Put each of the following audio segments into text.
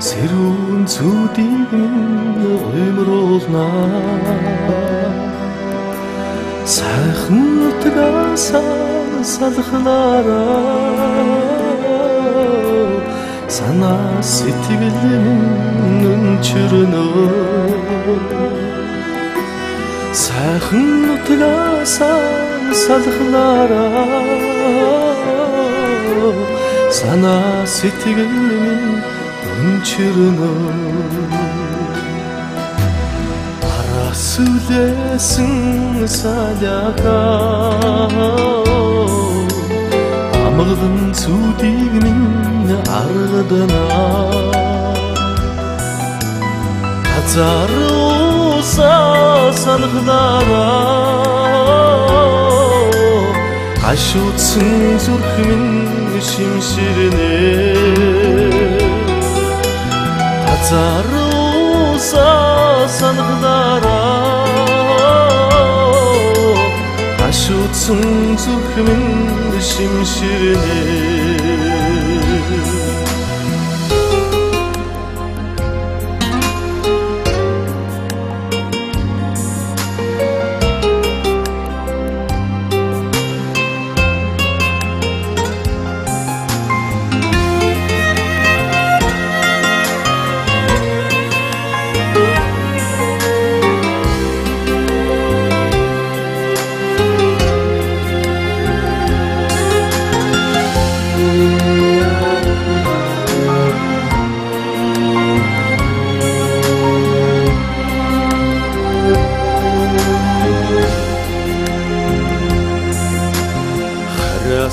Сэрүүн цүүдийг минь оймруулнаа. Сайхан нутгасаа салхнараа санаа сэтгэл минь өнчөрнөө. Сайхан нутгасаа салхнараа санаа сэтгэл минь өнчөрнөө. Сүлээсэн саляхаа амгалан цүүдийг минь аргаданаа. Хазаруусаа салхнараа гашуудсан зүрх минь шимширнэ. Хазаруусаа салхнараа гашуудсан зүрх минь шимширнэ.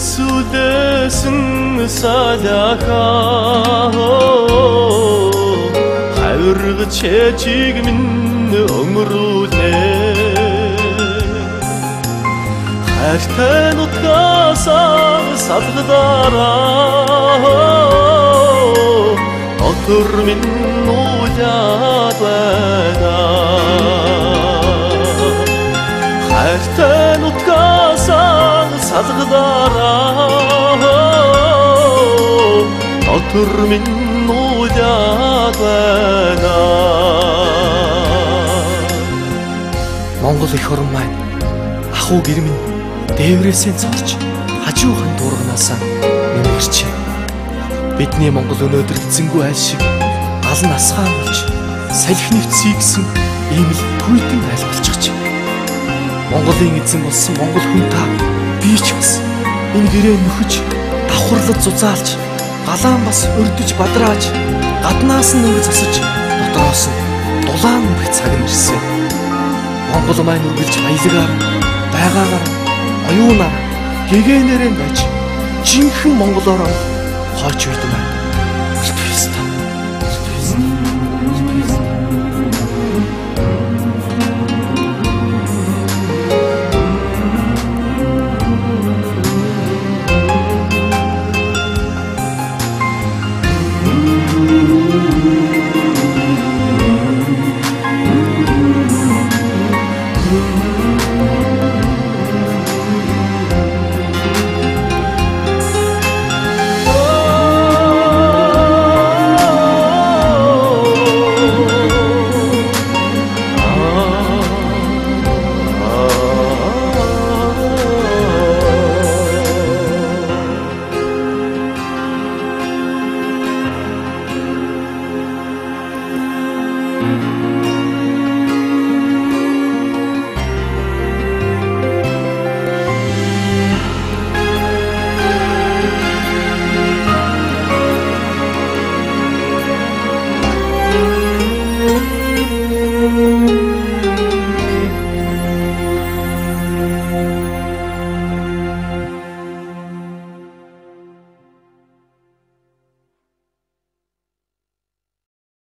Сүлээсэн саляхаа хавиргаж чэжиг минь өнгөрүүлнэ. Хайртай нутгасаа салхнараа дотор минь уяад байна. Хайртай нутгасаа салхнараа дотор минь уяад байна. Монгол эх орн маань ахуй гэр минь дээврээсээ цолж хажуухан дурганаасаа нэмэрчээ. Бидний Монгол өнөөдөр эзэнгүй айл шиг гал нь асгаан болж салхи нэвцсэн ийм л хүйтэн айл болчихж. Монголын эзэн болсон монгол хүн та би ч бас энэ гэрээ нөхөж давхарлаж зузаалж галаан бас өрдөж бадрааж гаднаас нь өнгө засаж дотроос нь дулаан өмх цаг нь ирсэн. Монгол маань үргэлж баялагаар байгаагаар оюунаар гэгээнээрээ байж жинхэнэ монголоор хойч үйд маань